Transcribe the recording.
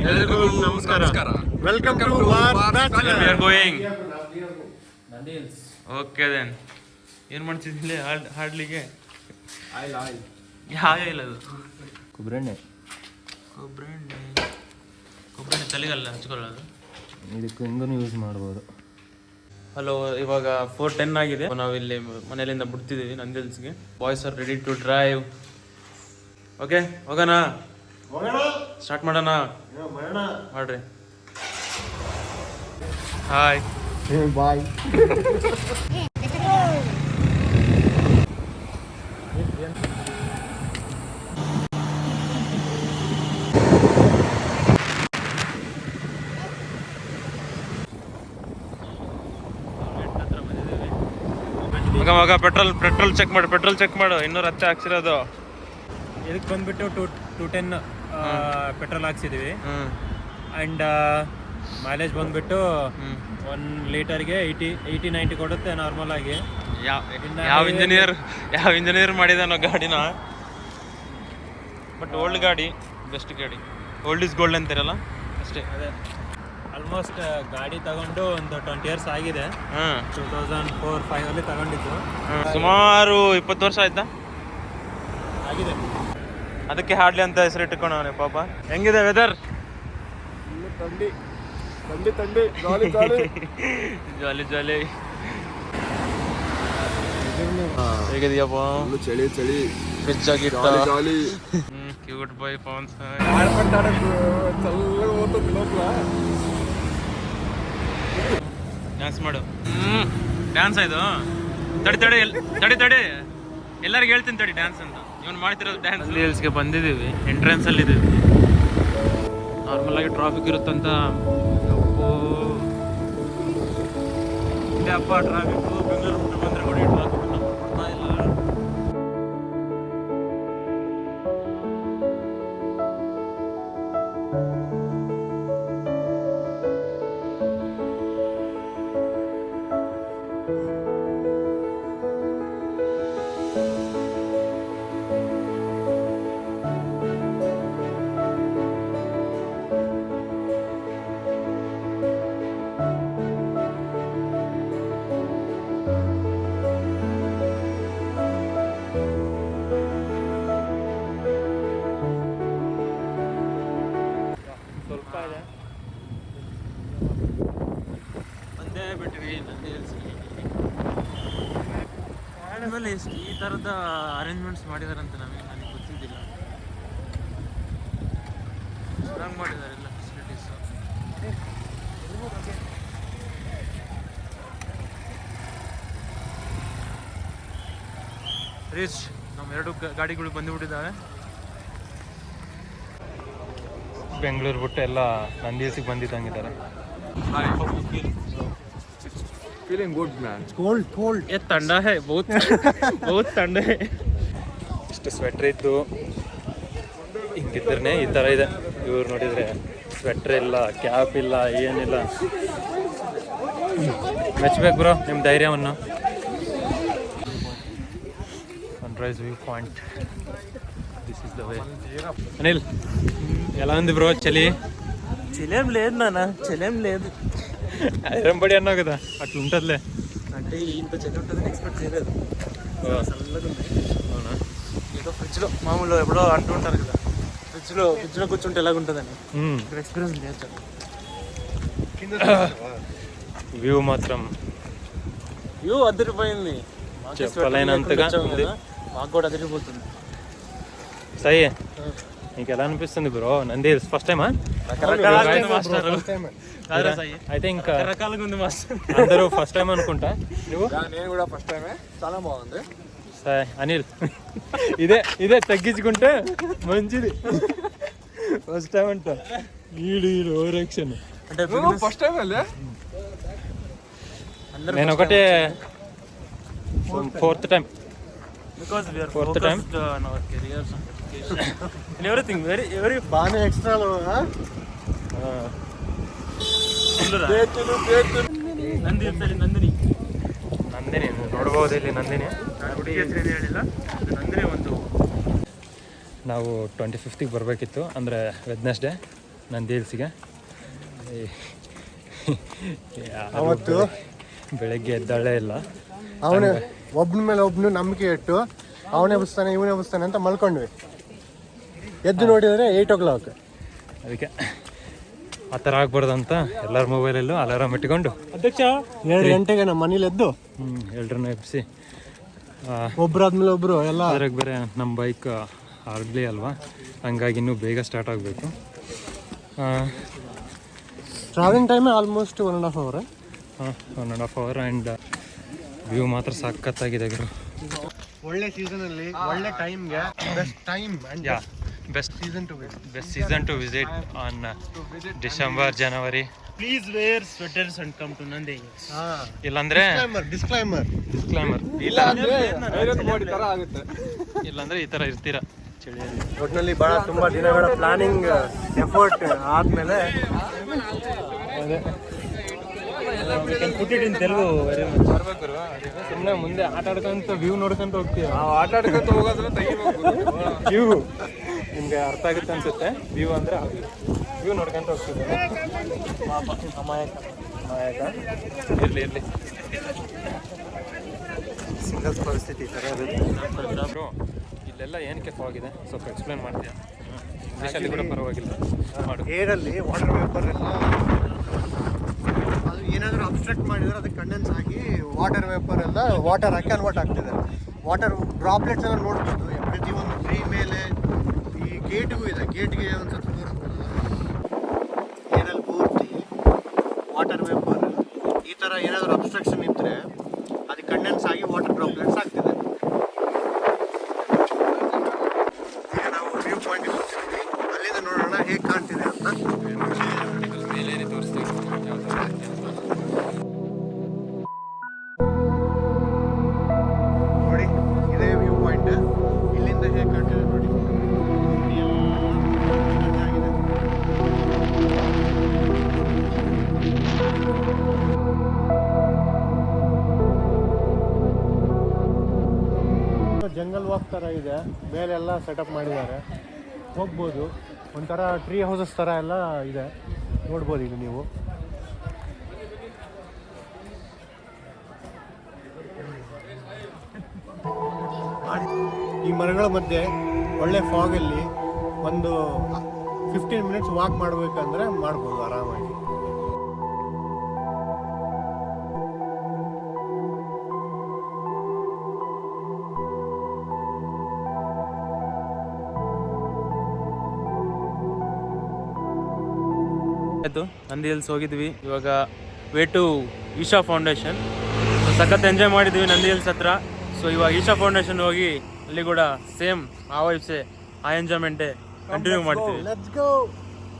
ಎಲ್ಲರಿಗೂ ನಮಸ್ಕಾರ. Welcome to we are going okay then. ಏನು ಮಾಡ್ತಿದ್ದಿಲ್ಲ ಹಾಡ್ಲಿಗೆ ಯಾವ ಇಲ್ಲ ಅದು ಕೊಬ್ಬರೆಣ್ಣೆ ತಲೆಗಲ್ಲ ಹಚ್ಕೊಳ್ಳೋದು. ಇದಕ್ಕೆ ಹೆಂಗೂ ಯೂಸ್ ಮಾಡ್ಬೋದು. ಹಲೋ, ಇವಾಗ 4:10 ಆಗಿದೆ. ನಾವು ಇಲ್ಲಿ ಮನೆಯಲ್ಲಿಂದ ಬಿಡ್ತಿದ್ದೀವಿ ನಂದಿಲ್ಸ್ಗೆ. Boys are ready to drive. Okay, ಹೋಗೋಣ, ಸ್ಟಾರ್ಟ್ ಮಾಡೋಣ. ಮಾಡ್ರಿ. Hi bye. ಮಗ ಪೆಟ್ರೋಲ್ ಚೆಕ್ ಮಾಡು. 210 ಹಾಕ್ಸಿರೋದು. ಇದಕ್ಕೆ ಬಂದ್ಬಿಟ್ಟು 210 ಪೆಟ್ರೋಲ್ ಹಾಕ್ಸಿದೀವಿ. ಅಂಡ್ ಮೈಲೇಜ್ ಬಂದ್ಬಿಟ್ಟು 1 ಲೀಟರ್ಗೆ 80-90 ಕೊಡುತ್ತೆ ನಾರ್ಮಲ್ ಆಗಿ. ಯಾವ ಇಂಜಿನಿಯರ್ ಮಾಡಿದಾನೋ ಗಾಡಿನ. ಬಟ್ ಓಲ್ಡ್ ಗಾಡಿ ಬೆಸ್ಟ್ ಗಾಡಿ. ಓಲ್ಡ್ ಇಸ್ ಗೋಲ್ಡ್ ಅಂತೀರಲ್ಲ ಅಷ್ಟೇ. ಅದೇ ಆಲ್ಮೋಸ್ಟ್ ಗಾಡಿ ತಗೊಂಡು ಒಂದು 20 ಇಯರ್ಸ್ ಆಗಿದೆ. 2004-05 ಅಲ್ಲಿ ತಗೊಂಡಿದ್ದು. ಸುಮಾರು 20 ವರ್ಷ ಆಯ್ತಾ ಆಗಿದೆ. ಅದಕ್ಕೆ ಹಾಡ್ಲಿ ಅಂತ ಹೆಸರಿಟ್ಟುಕೊಂಡವನೇ ಪಾಪ. ಹೆಂಗಿದೆ ವೆದರ್? ಜಾಲಿ. ಹೇಗಿದೆಯಪ್ಪ? ಚಳಿ ಬೆಚ್ಚಾಗಿ ಕ್ಯೂಟ್ ಬಾಯ್ ಪವನ್ ಸರ್. ಡ್ಯಾನ್ಸ್ ಮಾಡು. ಡ್ಯಾನ್ಸ್ ಆಯ್ತು. ತಡಿ ಎಲ್ಲರಿಗೂ ಹೇಳ್ತೀನಿ ತಡಿ ಡ್ಯಾನ್ಸ್ ಅಂತ. ಇವನು ಮಾಡ್ತಿರೋದು ಡ್ಯಾನ್ಸ್. ಹಿಲ್ಸ್ಗೆ ಬಂದಿದ್ದೀವಿ. ಎಂಟ್ರೆನ್ಸ್ ಅಲ್ಲಿ ಇದ್ದೀವಿ. ನಾರ್ಮಲ್ ಆಗಿ ಟ್ರಾಫಿಕ್ ಇರುತ್ತಂತ. ಇದೆ ಅಪ್ಪ ಟ್ರಾಫಿಕ್. ಬೆಂಗಳೂರು ಬಿಟ್ಟು ಬಂದ್ರೆ ನೋಡಿ ಟ್ರಾಫಿಕ್ ಕೊಡ್ತಾ ಇಲ್ಲ. ಎಷ್ಟು ಈ ಥರದ ಅರೇಂಜ್ಮೆಂಟ್ಸ್ ಮಾಡಿದಾರಂತ ನನಗೆ ಗೊತ್ತಿದ್ದಿಲ್ಲ. ಚೆನ್ನಾಗಿ ಮಾಡಿದ್ದಾರೆ ಎಲ್ಲ ಫೆಸಿಲಿಟೀಸ್. ರೀಚ್ ನಮ್ಮ 2 ಗಾಡಿಗಳು ಬಂದುಬಿಟ್ಟಿದ್ದಾವೆ. ಬೆಂಗಳೂರು ಬಿಟ್ಟು ಎಲ್ಲ ನಂದಿಲ್ಸಿಗೆ ಬಂದಿದ್ದಂಗಿದ್ದಾರೆ. Feeling good, man. It's cold. ये ठंडा है बहुत ठंडा है. ಇಷ್ಟು ಸ್ವೆಟ್ರ್ ಇದ್ದು ಹಿಂಗಿದ್ರೆ ಈ ಥರ ಇದೆ. ಇವ್ರು ನೋಡಿದರೆ ಸ್ವೆಟ್ರ್ ಇಲ್ಲ, ಕ್ಯಾಪ್ ಇಲ್ಲ, ಏನಿಲ್ಲ. ಮೆಚ್ಚಬೇಕು ಬ್ರೋ ನಿಮ್ಮ ಧೈರ್ಯವನ್ನು. Sunrise view point. This is the way. Anil ఎలా ఉంది బ్రో చలి? చలేం లేదు నాన్న, చలేం లేదు. ఐరంబడి అన్నావు కదా, అట్లా ఉంటుందిలే. అంటే ఇంత చలి ఉంటుందని ఎక్స్పెక్ట్ చేయలేదు. చల్లగా ఉంది. అవునా? ఏదో ఫ్రిడ్జ్లో మామూలు ఎప్పుడో అంటూ ఉంటారు కదా, ఫ్రిడ్జ్లో కూర్చుంటే ఎలాగుంటుందని. ఇక్కడ ఎక్స్పీరియన్స్ లేదు. వ్యూ మాత్రం వ్యూ అదిరిపోయింది. చెప్పలేనంతగా ఉంది. మాకు కూడా అదిరిపోతుంది. సరే, నీకు ఎలా అనిపిస్తుంది బ్రో? నంది ఫస్ట్ టైమా? ఐ థింక్ రకరకాలుగా ఉంది మాస్టర్. అందరూ ఫస్ట్ టైం అనుకుంటా. నువ్వు? నేను కూడా ఫస్ట్ టైమే. చాలా బాగుంది. సరే అనిల్, ఇదే తగ్గించుకుంటే మంచిది. ఫస్ట్ టైం అంట. ఈడు ఓవర్ యాక్షన్. అంటే ఫస్ట్ టైం వెళ్ళే. నేను ఒకటే fourth time. because we are fourth focused time on our careers and education and everything. very బానే ఎక్స్ట్రా లో ನಂದಿನಿ ನೋಡ್ಬೋದು ಇಲ್ಲಿ. ನಂದಿನಿ ಹೇಳಿಲ್ಲ, ನಂದಿನಿ ಒಂದು. ನಾವು 25th ಬರಬೇಕಿತ್ತು, ಅಂದರೆ ವೆಡ್ನೆಸ್ಡೇ. ನಂದಿ ಹಿಲ್ಸಿಗೆ. ಅವತ್ತು ಬೆಳಗ್ಗೆ ಎದ್ದಾಳೆ ಇಲ್ಲ, ಅವನೇ ಒಬ್ಬನ ಮೇಲೆ ಒಬ್ಬನು ನಂಬಿಕೆ ಇಟ್ಟು ಅವನೇ ಬಸ್ತಾನೆ ಇವನೇ ಬಸ್ತಾನೆ ಅಂತ ಮಲ್ಕೊಂಡ್ವಿ. ಎದ್ದು ನೋಡಿದರೆ 8 o'clock. ಅದಕ್ಕೆ ಆ ಥರ ಆಗ್ಬಾರ್ದಂತ ಎಲ್ಲರ ಮೊಬೈಲಲ್ಲೂ ಅಲಾರಾಮ್ ಇಟ್ಕೊಂಡು 2 ಗಂಟೆಗೆ ನಮ್ಮ ಮನೇಲಿ ಎದ್ದು ಎಲ್ರನ್ನೂ ಎಬ್ಬಿಸಿ, ಒಬ್ರಾದ್ಮೇಲೆ ಒಬ್ರು ಎಲ್ಲ. ಅದ್ರಾಗ ಬೇರೆ ನಮ್ಮ ಬೈಕ್ ಆಗಲಿ ಅಲ್ವಾ, ಹಂಗಾಗಿ ಇನ್ನೂ ಬೇಗ ಸ್ಟಾರ್ಟ್ ಆಗಬೇಕು. ಟ್ರಾವೆಲಿಂಗ್ ಟೈಮೇ almost 1.5 hour. 1.5 hour and view ಮಾತ್ರ ಸಖತ್ತಾಗಿದೆ ಗುರು. ಒಳ್ಳೆ ಸೀಸನಲ್ಲಿ ಒಳ್ಳೆ ಟೈಮ್ಗೆ best time and best season to visit on December, January. Please wear sweaters and come to Nandi hills. ಇಲ್ಲಾಂದ್ರೆ ಡಿಸ್ಕ್ಲೈಮರ್ ಇಲ್ಲಾಂದ್ರೆ ಈ ಥರ ಇರ್ತೀರ ಚಳಿಯಲ್ಲಿ. ಒಟ್ಟಿನಲ್ಲಿ ಭಾಳ ತುಂಬ ದಿನಗಳ ಪ್ಲಾನಿಂಗ್ ಎಫರ್ಟ್ ಆದಮೇಲೆ ತೆಲುಗು ಸುಮ್ಮನೆ ಮುಂದೆ ಆಟ ಆಡ್ಕೊಂತ ವ್ಯೂ ನೋಡ್ಕೊಂತ ಹೋಗ್ತೀವಿ. ಆಟ ಆಡ್ಕೊಂತ ಹೋಗೋದ್ರೆ ತೆಗಿಬೇಕು. ವ್ಯೂ ನಿಮ್ಗೆ ಅರ್ಥ ಆಗುತ್ತೆ ಅನ್ಸುತ್ತೆ. ವ್ಯೂ ಅಂದರೆ ವ್ಯೂ ನೋಡ್ಕೊಂತ ಹೋಗ್ತೀವಿ. ಅಮಾಯಕ ಇರಲಿ ಸಿಂಗಲ್ಸ್ ಪರಿಸ್ಥಿತಿ ಈ ಥರ ಇರುತ್ತೆ. ಇಲ್ಲೆಲ್ಲ ಏನಕ್ಕೆ ಫಾಗ್ ಇದೆ ಸ್ವಲ್ಪ ಎಕ್ಸ್ಪ್ಲೇನ್ ಮಾಡ್ತೀಯಾ? ಇಂಗ್ಲೀಷಲ್ಲಿ ಕೂಡ ಪರವಾಗಿಲ್ಲ ಮಾಡು. ಏರಲ್ಲಿ ವಾಟರ್ ವೇಪರ್ ಎಲ್ಲ ಅದು ಏನಾದರೂ ಅಬ್ಸ್ಟ್ರಕ್ಟ್ ಮಾಡಿದರೆ ಅದಕ್ಕೆ ಕಂಡೆನ್ಸ್ ಆಗಿ ವಾಟರ್ ವೇಪರ್ ಎಲ್ಲ ವಾಟರ್ ಆಗಿ ಕನ್ವರ್ಟ್ ಆಗ್ತಿದೆ. ವಾಟರ್ ಡ್ರಾಪ್ಲೆಟ್ಸ್ ಎಲ್ಲ ನೋಡ್ಬೋದು ಪ್ರತಿಯೊಂದು ಟ್ರೀ ಮೇಲೆ. ಈ ಗೇಟ್ಗೂ ಇದೆ, ಗೇಟ್ಗೆ ಒಂದು ಸ್ವಲ್ಪ ತೋರಿಸ್ಬೋದು. ಏರಲ್ಲಿ ಪೂರ್ತಿ ವಾಟರ್ ವೇಪರ್ ಈ ಥರ ಏನಾದರೂ ಅಬ್ಸ್ಟ್ರಕ್ಷನ್ ಇದ್ದರೆ ಅದಕ್ಕೆ ಕಂಡೆನ್ಸ್ ಆಗಿ ವಾಟರ್ ಡ್ರಾಪ್ಲೆಟ್ಸ್ ಆಗ್ತಿದೆ. ಈಗ ನಾವು ವ್ಯೂ ಪಾಯಿಂಟ್ ಹೋಗ್ತಿದ್ವಿ, ಅಲ್ಲಿಂದ ನೋಡೋಣ ಹೇಗೆ ಕಾಣ್ತಿದೆ ಅಂತ. ಮೇಲೆ ತೋರಿಸ್ತೀವಿ. ನೋಡಿ ಇದೇ ವ್ಯೂ ಪಾಯಿಂಟ್, ಇಲ್ಲಿಂದ ಹೇಗೆ ಕಾಣ್ತಿದೆ ನೋಡಿ. ಜಂಗಲ್ ವಾಕ್ ಥರ ಇದೆ, ಮೇಲೆಲ್ಲ ಸೆಟಪ್ ಮಾಡಿದ್ದಾರೆ, ಹೋಗ್ಬೋದು. ಒಂಥರ ಟ್ರೀ ಹೌಸಸ್ ಥರ ಎಲ್ಲ ಇದೆ, ನೋಡ್ಬೋದು ಇಲ್ಲಿ ನೀವು. ಈ ಮರಗಳ ಮಧ್ಯೆ ಒಳ್ಳೆ ಫಾಗಲ್ಲಿ ಒಂದು 15 minutes ವಾಕ್ ಮಾಡಬೇಕಂದ್ರೆ ಮಾಡ್ಬೋದು ಆರಾಮಾಗಿ. ಆಯಿತು, ನಂದಿ ಹಿಲ್ಸ್ ಹೋಗಿದ್ವಿ. ಇವಾಗ ವೇ ಟು ಈಶಾ ಫೌಂಡೇಶನ್. ಸಖತ್ ಎಂಜಾಯ್ ಮಾಡಿದ್ವಿ ನಂದಿ ಹಿಲ್ಸ್ ಹತ್ರ. ಸೊ ಇವಾಗ ಈಶಾ ಫೌಂಡೇಶನ್ ಹೋಗಿ ಅಲ್ಲಿ ಕೂಡ ಸೇಮ್ ಆ ವೈಬ್ಸೇ, ಆ ಎಂಜಾಯ್ಮೆಂಟೇ ಕಂಟಿನ್ಯೂ ಮಾಡ್ತೀವಿ. Let's go.